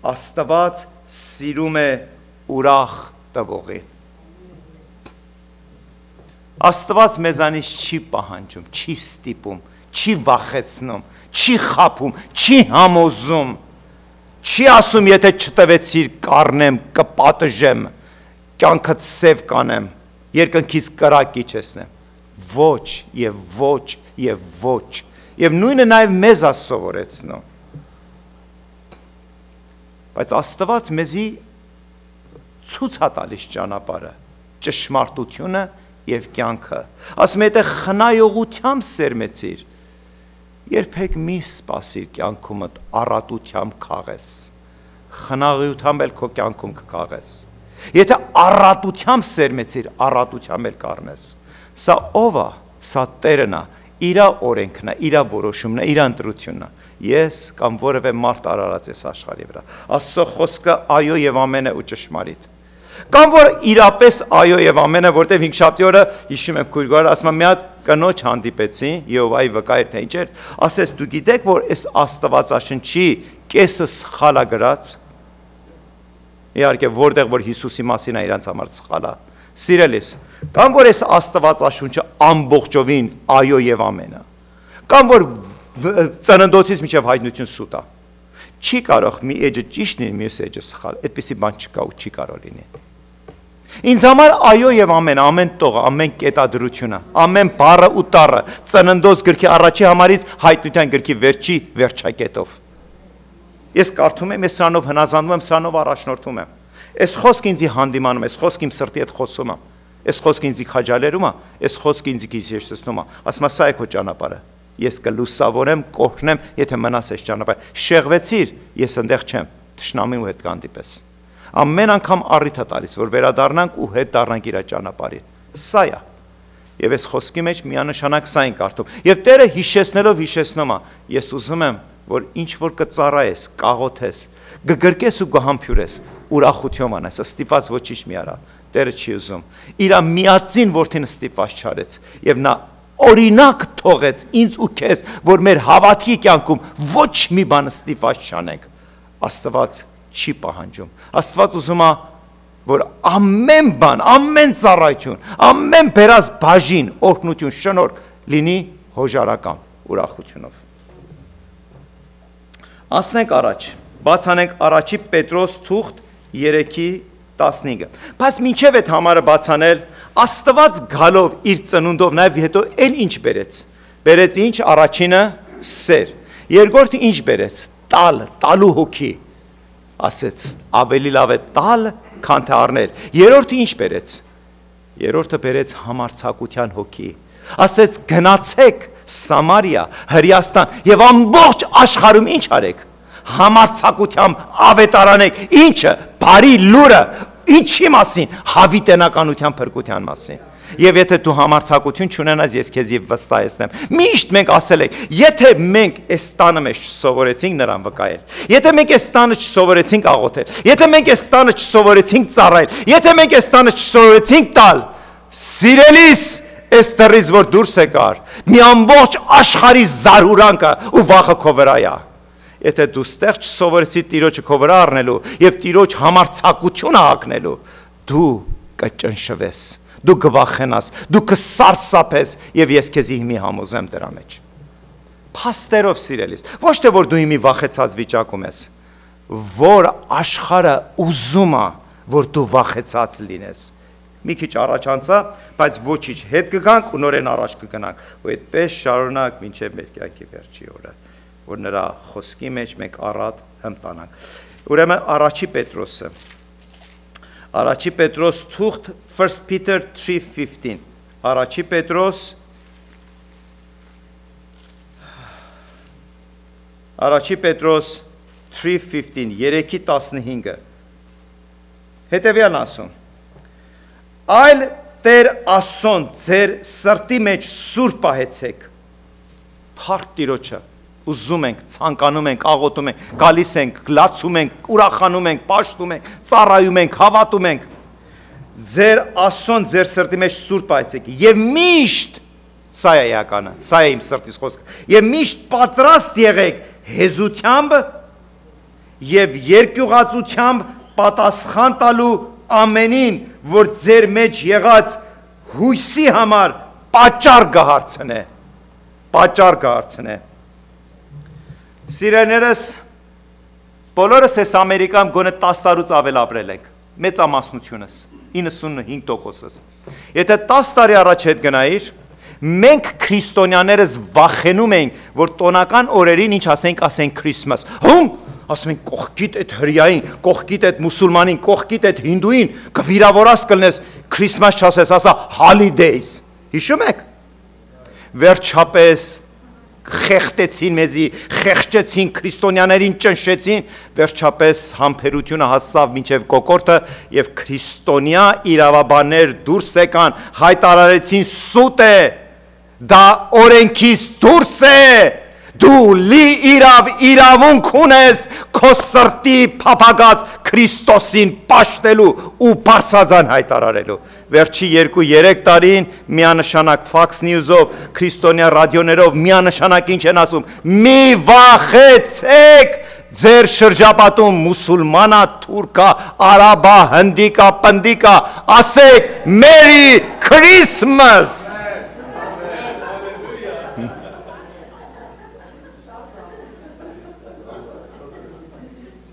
Աստված սիրում է ուրախ տվողին։ Աստված մեզանից չի պահանջում, չի ստիպում, չի վախեցնում, չի խաբում, չի համոզում, չի ասում, եթե չտվեցիր կառնեմ, կպատժեմ, կյանքդ սև կանեմ, երկնքից կրակ իջեցնեմ։ Ոչ եւ ոչ եւ ոչ։ Եվ նույնը նաեւ մեզ է սովորեցնում։ Բայց Աստված մեզի ցույց է տալիս ճանապարհը, ճշմարտությունը եւ կյանքը։ Ասում է, եթե խնայողությամբ սերմեցիր, երբեք մի սпасիր կյանքումդ առատությամբ քաղես։ Խնայողությամբ էլ քո կյանքում կքաղես։ Եթե առատությամբ սերմեցիր, առատությամբ էլ կառնես։ Սա ով է, սա Տերն է, իր օրենքն է, իր որոշումն է, իր ընտրությունն է։ Ես կամ որևէ մարդ արարած ես աշխարհի վրա։ Աստծո խոսքը այո եւ ամեն է ու ճշմարիտ։ Կամ որ իրապես այո եւ ամեն է, որտեվ 5-շաբթի օրը հիշում եմ քույրգարը ասում եմ մի հատ կնոջ հանդիպեցի, Եհովայի վկայր թե ինչ էր, ասես դու գիտեք որ այս Աստվածաշնչի կեսը սխալ է գրած։ Իհարկե որտեղ որ Հիսուսի մասին է իրանց համար սխալ է։ Սիրելիս, կամ որ այս Աստվածաշունչը ամբողջովին այո եւ ամեն է։ Կամ որ ծննդոցից մինչև հայտնություն սուտ է։ Չի կարող մի էջը ճիշտ լինի, մյուս էջը սխալ։ Այդպիսի բան չկա ու չի կարող լինի։ Ինձ համար այո եւ ամեն տողը, ամեն կետադրությունը, ամեն բառը ու տառը, ծննդոց գրքի առաջի համարից հայտնության գրքի վերջի վերջակետով։ Ես կարդում եմ, ես սրանով հնազանդվում եմ, սրանով առաջնորդվում եմ։ Այս խոսքը ինձ հանդիմանում է, այս խոսքը իմ սրտի հետ խոսում է, այս խոսքը ինձ խաջալերում է, այս խոսքը ինձ հիշեցնում է։ Ասում է, սա է քո ճանապարհը։ Ես կլուսավորեմ, կօրհնեմ, եթե մնաս այս ճանապարհը։ Շեղվեցիր, ես այնտեղ չեմ, թշնամու հետ կհանդիպես։ Ամեն անգամ առիթ է տալիս, որ վերադառնանք ու հետ դառնանք իր ճանապարհին։ Սա է։ Եվ այս խոսքի մեջ միանշանակ սա ենք կարդում։ Եվ Տերը հիշեցնելով հիշեցնում է, ես ուզում եմ, որ ինչ որ կծառայես, կաղոթես, կգրկես ու կհամբյուրես, ուրախություն անես, ստիպված ոչինչ մի արա։ Տերը չի ուզում։ Իր միածին որդին ստիպված չարեց, եւ նա օրինակ թողեց ինձ ու քեզ, որ մեր հավատքի կյանքում ոչ մի բան ստիպված չանենք։ Աստված չի պահանջում։ Աստված ուզում է, որ ամեն բան, ամեն ծառայություն, ամեն բերած բաժին, օրհնություն, շնորհք լինի հոժարական ուրախությունով։ Ասնենք առաջ, բացանենք առաջի Պետրոս թուղթ 3:15։ Բայց մինչև այդ համարը բացանել, Աստված գալով իր ծնունդով նաև հետո էլ ինչ բերեց։ Բերեց ինչ, առաջինը սեր, երկրորդը ինչ բերեց, տալու հոգի։ Ասեց ավելի լավ է տալ, քան թե առնել։ Երրորդը ինչ բերեց։ Երրորդը բերեց համարձակության հոգի։ Ասեց գնացեք Սամարիա, Հրեաստան եւ ամբողջ աշխարհում ինչ արեք։ Համարձակությամբ ավետարանեք, ինչը, բարի լուրը, ինչի մասին, հավիտենականության փրկության մասին։ Եվ եթե դու համարձակություն չունենաս, ես քեզ վստահեցնեմ։ Միշտ մենք ասել ենք, եթե մենք այս տանը մեջ չսովորեցինք նրան վկայել, եթե մենք այս տանը չսովորեցինք աղոթել, եթե մենք այս տանը չսովորեցինք ծառայել, եթե մենք այս տանը չսովորեցինք տալ, սիրելիս, այս դռից որ դուրս եկար, մի ամբողջ աշխարհի զարհուրանքը ու վախը քո վրա է։ Եթե դու ստեղ չսովորեցի Տիրոջը քո վրա առնելու եւ Տիրոջ համարձակությունը հագնելու, դու կճնշվես, դու կվախենաս, դու կսարսափես եւ ես քեզ հիմի համոզեմ դրա մեջ։ փաստերով սիրելիս, ոչ թե որ դու իմի վախեցած վիճակում ես, որ աշխարհը ուզում է, որ դու վախեցած լինես։ Մի քիչ առաջ անցա, բայց ոչինչ, հետ կգանք ու նորեն առաջ կգնանք, ու այդպես շարունակ մինչև մեր կյանքի վերջի օրը, որ նրա խոսքի մեջ մենք առատ հմտանանք։ Ուրեմն Առաջի Պետրոս թուղթ 1 Peter 3:15 Առաջի Պետրոս 3:15 3:15 հետևյալն ասում. Այլ Տեր Աստծուն ձեր սրտի մեջ սուրբ պահեցեք։ Փառք Տիրոջը, ուզում ենք, ցանկանում ենք, աղոթում ենք, գալիս ենք, լացում ենք, ուրախանում ենք, պաշտում ենք, ծառայում ենք, հավատում ենք։ Ձեր Աստծուն ձեր սրտի մեջ սուրբ պահեցեք եւ միշտ, սա է էականը, սա է իմ սրտիս խոսքը, եւ միշտ պատրաստ եղեք հեզությամբ եւ երկյուղածությամբ պատասխան տալու ամենին, որ ձեր մեջ եղած հույսի համար պատճառ կհարցնե։ Սիրելիներս, բոլորս այս Ամերիկայում գոնե 10 տարուց ավել ապրել ենք, մեծամասնությունս, 95%-ս։ Եթե 10 տարի առաջ հետ գնայիր, մենք քրիստոնյաներս վախենում ենք, որ տոնական օրերին ինչ ասենք Christmas։ Ասում ենք կողքիդ այդ հրյային, կողքիդ այդ մուսուլմանին, կողքիդ այդ հինդուին, կվիրավորած կլնես, Christmas չասես, ասա holidays։ Հիշում եք։ Վերջապես խեղտեցին մեզի, խեղճեցին, քրիստոնյաներին ճնշեցին, վերջապես համբերությունը հասավ մինչև կոկորդը եւ քրիստոնյա իրավաբաններ դուրս եկան, հայտարարեցին սուտ է, դա օրենքից դուրս է, դու լի իրավունք ունես քո սրտի փափագած Քրիստոսին պաշտելու ու բարձրաձայն հայտարարելու։ Վերջի 2-3 տարին միանշանակ Fox News-ով, քրիստոնյա ռադիոներով միանշանակ ինչ են ասում. մի վախեցեք ձեր շրջապատում մուսուլմանա, թուրքա, արաբա, հնդիկա, պնդիկա, ասեք Merry Christmas։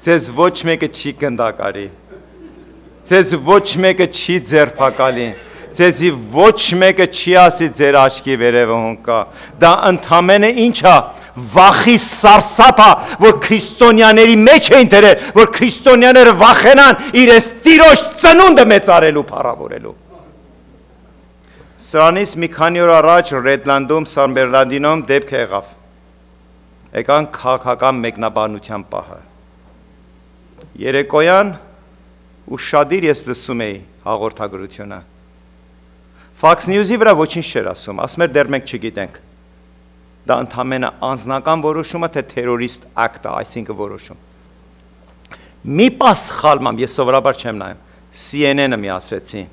Ձեզ ոչ մեկը չի գնդակարի, ձեզ ոչ մեկը չի ձերբակալի, ձեզի ոչ մեկը չի ասի ձեր աչքի վերևը հոնկա, դա ընդամենը ինչ է, վախի սարսափ է, որ քրիստոնյաների մեջ էին դրել, որ քրիստոնյաները վախենան իրենց Տիրոջ ծնունդը մեծարելու, փառավորելու։ Սրանից մի քանի օր առաջ Ռեդլանդում, Սան Բեռնարդինոյում դեպք եղավ, եկան քաղաքական մեկնաբանության պահը։ Երեկոյան ու շադիր ես լսում էի հաղորդագրությունը։ Fox News-ի վրա ոչինչ չէր ասում, ասում էր դեռ մենք չգիտենք։ Դա ընդամենը անձնական որոշումը, թե terrorist act-ը, այսինքն որոշում։ Մի պասխալմամ, ես սովորաբար չեմ նայում, CNN-ը միացրեցի։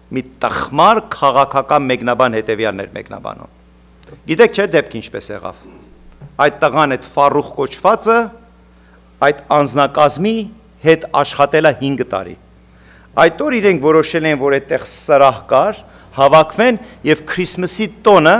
Մի տխմար քաղաքական մեկնաբան հետևյալն էր մեկնաբանում։ Գիտեք չէ դեպքը ինչպես եղավ։ Այդ տղան այդ Ֆարուխ կոչվածը այդ անձնակազմի հետ աշխատել է 5 տարի։ Այդ օր իրենք որոշել են, որ այդտեղ սրահ կար, հավաքվեն եւ Քրիսմասի տոնը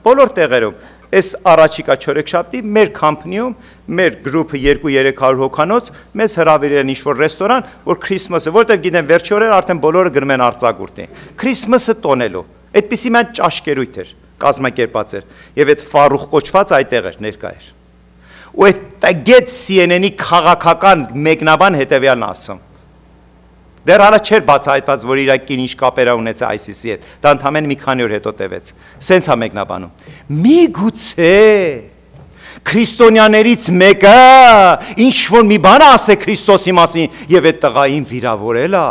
բոլոր տեղերում, այս առաջիկա չորեքշաբթի մեր կամփանիում, մեր գրուպը 2-300 հոգանոց մեզ հրավիրել ինչ-որ ռեստորան, որ Քրիսմասը, որտեղ գիտեն վերջի օրեր արդեն բոլորը գրում են արձակուրդին։ Քրիսմասը տոնելու։ Այդպիսի մի ճաշկերույթ էր, կազմակերպած էր, եւ այդ Ֆարուխ կոչված այդտեղ էր, ներկա էր։ Ու այդ տգետ CNN-ի քաղաքական մեկնաբան հետևյալն ասում. դեռ հալա չէր բացահայտված, որ իր կին ինչ կապեր ունեցա ISIS-ի հետ, դա ընդամենը մի քանի օր հետո տևեց, սենց է մեկնաբանում, միգուցե քրիստոնյաներից մեկը ինչ-որ մի բան ասե Քրիստոսի մասին եւ այդ տղային վիրավորել է,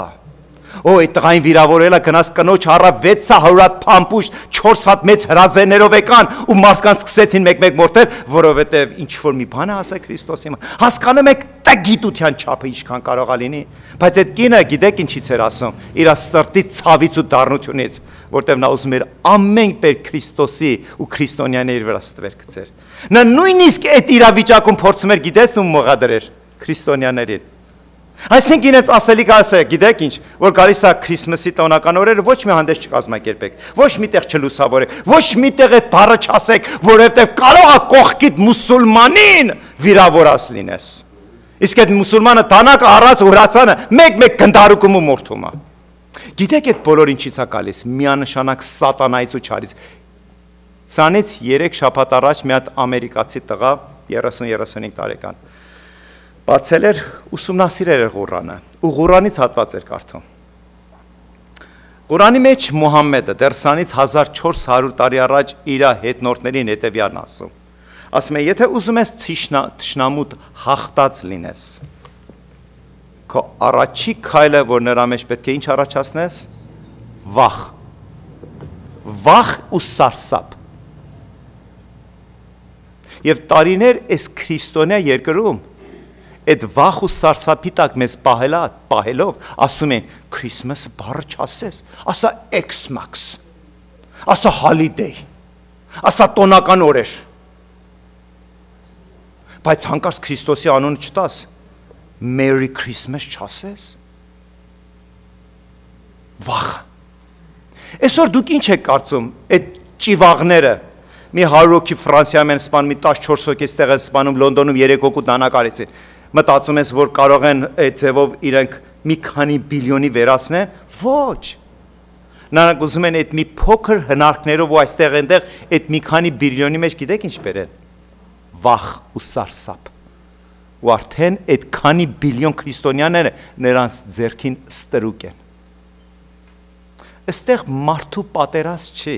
այդ տղային վիրավորել է, գնաց կնոջ առավ 600 հատ փամփուշտ, 4 հատ մեծ հրազեններով եկան ու մարդկանց սկսեցին մեկ-մեկ մորթել, որովհետև ինչ-որ մի բան է ասա Քրիստոսի մասին։ Հասկանում եք տգիտության չափը ինչքան կարող է լինի, բայց այդ կինը գիտեք ինչից էր ասում, իր սրտի ցավից ու դառնությունից, որտեղ նա ուզում էր ամեն բեր Քրիստոսի ու քրիստոնյաների վրա ստվեր գցեր։ Նա նույնիսկ այդ իրավիճակում փորձում էր գիտես ում մողադրեր քրիստոնյաներին։ Այսինքն ինձ ասելիք ասե, գիտեք ինչ, որ գալիս է Քրիսմասի տոնական օրերը, ոչ մի հանդես չկազմակերպեք, ոչ միտեղ չլուսավորեք, ոչ միտեղ այդ բառը չասեք, որովհետև կարող է կողքիդ մուսուլմանին վիրավորած լինես։ Իսկ այդ մուսուլմանը տանակը առած ուրացանը մեկ-մեկ գնդարուկում ու մորթում է։ Գիտեք այդ բոլոր ինչից է գալիս, միանշանակ սատանայից ու չարից։ Սանից 3 շաբաթ առաջ մի հատ ամերիկացի տղա 30-35 տարեկան բացել էր ուսումնասիրել էր Ղուրանը ու Ղուրանից հատված էր կարդում։ Ղուրանի մեջ Մուհամմեդը դեռ սանից 1400 տարի առաջ իր հետնորդներին հետևյալն ասում։ Ասում է, եթե ուզում ես թշնամուտ հաղթած լինես, քո առաջի քայլը, որ նրա մեջ պետք է ինչ առաջացնես, վախ ու սարսափ։ Եվ տարիներ այս քրիստոնյա երկրում այդ վախ ու սարսափի տակ մեզ պահելով ասում են Քրիսմասը բառը չասես, ասա Xmas, ասա holiday, ասա տոնական օրեր։ Բայց հանկարծ Քրիստոսի անունը չտաս, Merry Christmas չասես։ Վախ։ Այսօր դուք ինչ եք կարծում, այդ ճիվաղները մի 100 հոգի Ֆրանսիայում են սպանում, մի 14 հոգի այստեղ են սպանում, Լոնդոնում 3 հոգու դանակարեցին։ Մտածում ես, որ կարող են այդ ձևով իրենք մի քանի բիլիոնի վերացնեն, ոչ։ Նրանք ուզում են այդ մի փոքր հնարքներով ու այստեղ այնտեղ այդ մի քանի բիլիոնի մեջ գիտեք ինչ բերեն։ Վախ ու սարսափ։ Ու արդեն այդ քանի բիլիոն քրիստոնյաները նրանց ձեռքին ստրուկ են։ Այստեղ մարդու պատերազմ չի,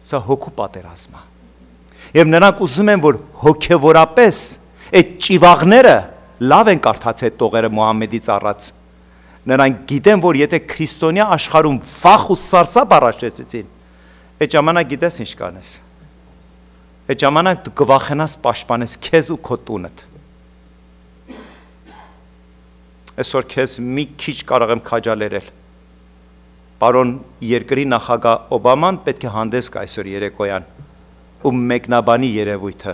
սա հոգու պատերազմ է։ Եվ նրանք ուզում են, որ հոգևորապես այդ ճիվաղները լավ են կարդացել տողերը Մուհամմեդից առած։ Նրանք գիտեն, որ եթե քրիստոնյա աշխարհում վախ ու սարսափ առաջեցին, այդ ժամանակ գիտես ինչ կանես։ Այդ ժամանակ դու կվախենաս պաշտպանես քեզ ու քո տունդ։ Այսօր քեզ մի քիչ կարող եմ քաջալերել։ Պարոն երկրի նախագահ Օբաման պետք է հանդես գա այսօր երեկոյան ու մեկնաբանի երևույթը։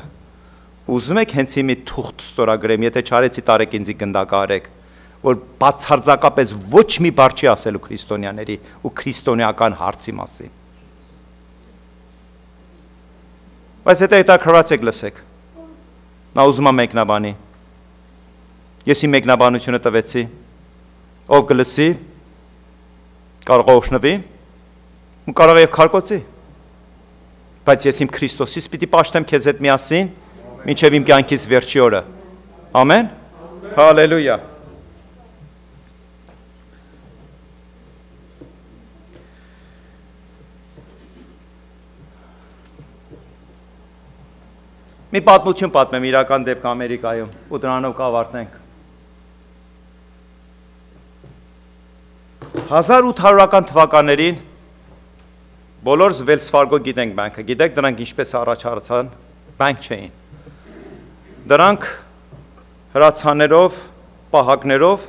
Ուզում եք հենց իմի թուղթ ստորագրեմ, եթե չարեցի տարեք ինձի գնդակը արեք, որ բացարձակապես ոչ մի բառ չի ասելու քրիստոնյաների ու քրիստոնեական հարցի մասին։ Բայց եթե հետաքրքրված եք լսեք։ Նա ուզում է մեկնաբանի։ Ես իմ մեկնաբանությունը տվեցի։ Ով կլսի, կարող է օշնվի, ու կարող է եւ քարկոծի։ Բայց ես իմ Քրիստոսից պիտի պաշտեմ քեզ հետ միասին, մինչև իմ կյանքիս վերջի օրը։ Ամեն։ Հալելույա։ Մի պատմություն պատմեմ իրական դեպք Ամերիկայում, ու դրանով կավարտենք։ 1800-ական թվականներին բոլորս Wells Fargo գիտենք բանկը, գիտեք դրանք ինչպես առաջացան, բանկ չէին։ Դրանք հրացաներով, պահակներով,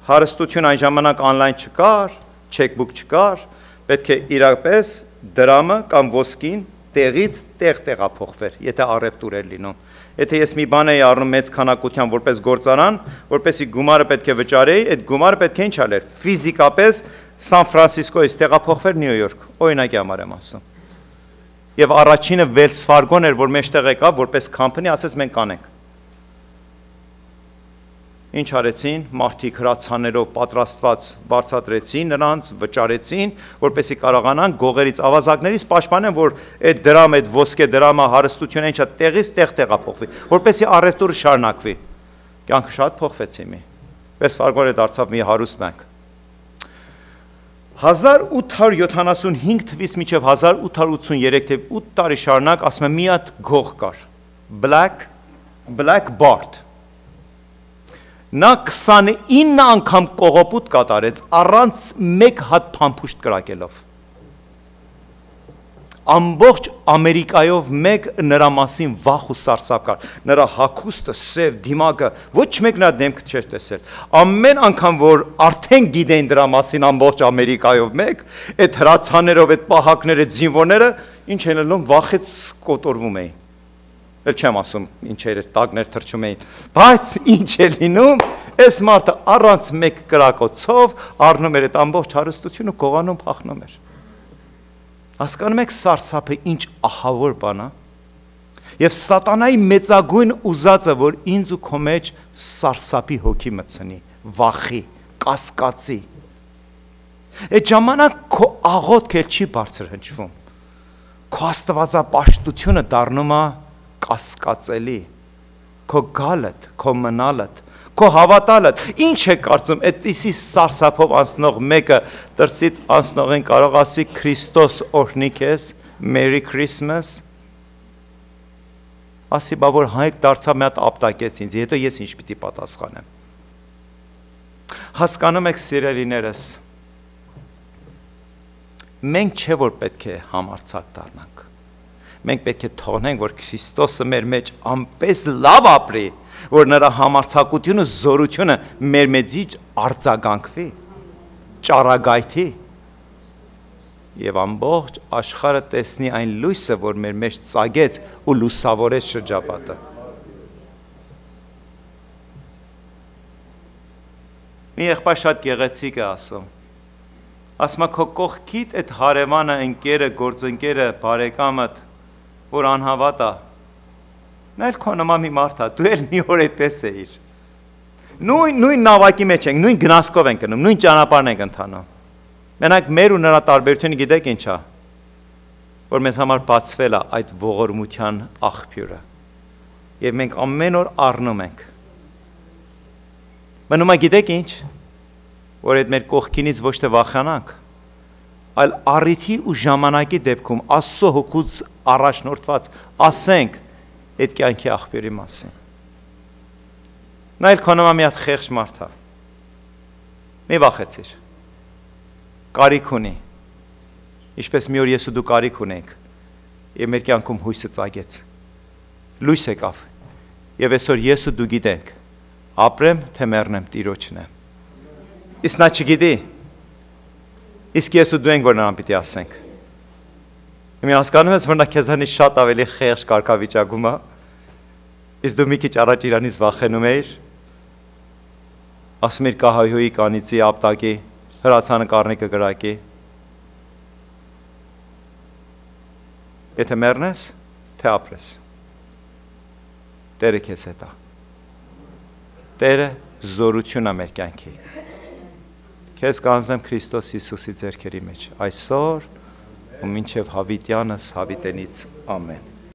հարստություն այն ժամանակ online չկար, չեկբուկ չկար, պետք է իրապես դրամը կամ ոսկին տեղից տեղ տեղափոխվեր, եթե առևտուր էր լինում։ Եթե ես մի բան էի առնում մեծ քանակությամբ որպես գործարան, որպեսի գումարը պետք է վճարեի, այդ գումարը պետք է ինչ ալեր, ֆիզիկապես Սան Ֆրանսիսկոից տեղափոխվեր Նյու Յորք, օրինակի համար եմ ասում։ Եվ առաջինը Wells Fargo-ն էր, որ մեջտեղ եկավ, որպես company, ասեց մենք կանենք։ Ինչ արեցին, մարդիկ հրացաներով պատրաստված բարձրացրեցին նրանց, վճարեցին, որպեսզի կարողանան գողերից, ավազակներից պաշտպանեն, որ այդ դրամ, այդ ոսկե դրամը հարստությունը ինչա տեղից տեղ տեղափոխվի, որպեսզի առևտուրը շարունակվի։ Կյանքը շատ փոխվեց իմի։ Wells Fargo-ը դարձավ մի հարուստ բանկ։ 1875 թվականից մինչև 1883 թ. 8 տարի շարունակ ասում եմ մի հատ գող կար։ Black Bart։ Նա 29 անգամ կողոպուտ կատարեց առանց մեկ հատ փամփուշտ կրակելով։ Ամբողջ Ամերիկայով մեկ նրա մասին վախ ու սարսափ կար։ Նրա հագուստը, սև դիմակը, ոչ մեկն այդ դեմքը չէր տեսել։ Ամեն անգամ որ արդեն գիտեին դրա մասին ամբողջ Ամերիկայով մեկ, այդ հրացաներով, այդ պահակները, այդ զինվորները ինչ են ելնում վախից կոտորվում էին։ Էլ չեմ ասում ինչեր տագներ թրջում էին, բայց ինչ է լինում, այս մարդը առանց մեկ կրակոցով առնում էր այդ ամբողջ հարստությունը, գողանում փախնում էր։ Հասկանում եք սարսափը ինչ ահավոր բան է։ Եվ սատանայի մեծագույն ուզածը, որ ինձ ու քո մեջ սարսափի հոգի մտցնի, վախի, կասկածի։ Այդ ժամանակ քո աղոթքը չի բարձր հնչվում։ Քո աստվածապաշտությունը դառնում է կասկածելի։ Քո գալդ, քո մնալդ, քո հավատալդ։ Ինչ է կարծում, այդպիսի սարսափով անցնող մեկը դրսից անցնողին կարող ասի Քրիստոս օրհնի քեզ, Merry Christmas։ Ասի, բա որ հայք դարձավ մի հատ ապտակեց ինձ, հետո ես ինչ պիտի պատասխանեմ։ Հասկանում եք, սիրելիներս, մենք չէ որ պետք է համարձակ դառնանք։ Մենք պետք է թողնենք, որ Քրիստոսը մեր մեջ ամպես լավ ապրի, որ նրա համարձակությունը, զորությունը մեր մեջից արձագանքվի, ճառագայթի եւ ամբողջ աշխարհը տեսնի այն լույսը, որ մեր մեջ ծագեց ու լուսավորեց շրջապատը։ Մի եղբայր շատ գեղեցիկ է ասում։ Ասում է քո կողքիդ այդ հարևանը, ընկերը, գործընկերը, բարեկամդ, որ անհավատ է, նա էլ քո նման մի մարդ է, դու էլ մի օր այդպես էիր։ Նույն նավակի մեջ ենք, նույն գնացքով ենք գնում, նույն ճանապարհն ենք ընթանում։ Մենակ մեր ու նրա տարբերությունը գիտեք ինչ է, որ մեզ համար բացվել է այդ ողորմության աղբյուրը, եւ մենք ամեն օր առնում ենք։ Մնում է գիտեք ինչ, որ այդ մեր կողքինից ոչ թե վախենանք, այլ առիթի ու ժամանակի դեպքում Աստծո հոգուց առաջնորդված ասենք այդ կյանքի աղբյուրի մասին։ Նա էլ քո նման մի հատ խեղճ մարդ է։ Մի վախեցիր։ Կարիք ունի, ինչպես մի օր ես ու դու կարիք ունենք, եւ մեր կյանքում հույսը ծագեց, լույս եկավ, եւ այսօր ես ու դու գիտենք, ապրեմ թե մեռնեմ Տիրոջն է։ Իսկ նա չգիտի, իսկ ես ու դու ենք, որ նրան պիտի ասենք։ Մի հասկանում ես, որ նա քեզանից շատ ավելի խեղճ կարգավիճակում է, իսկ դու մի քիչ առաջ իրանից վախենում էիր, ասում էր կահայոյի, կանիծի, ապտակի, հրացանը կառնիկը կրակի։ Եթե մեռնես, թե ապրես։ Տերը քեզ հետ է։ Տերը զորություն է մեր կյանքի։ Քեզ կանձնեմ Քրիստոս Հիսուսի ձեռքերի մեջ այսօր ու մինչև հավիտյանս հավիտենից ամեն։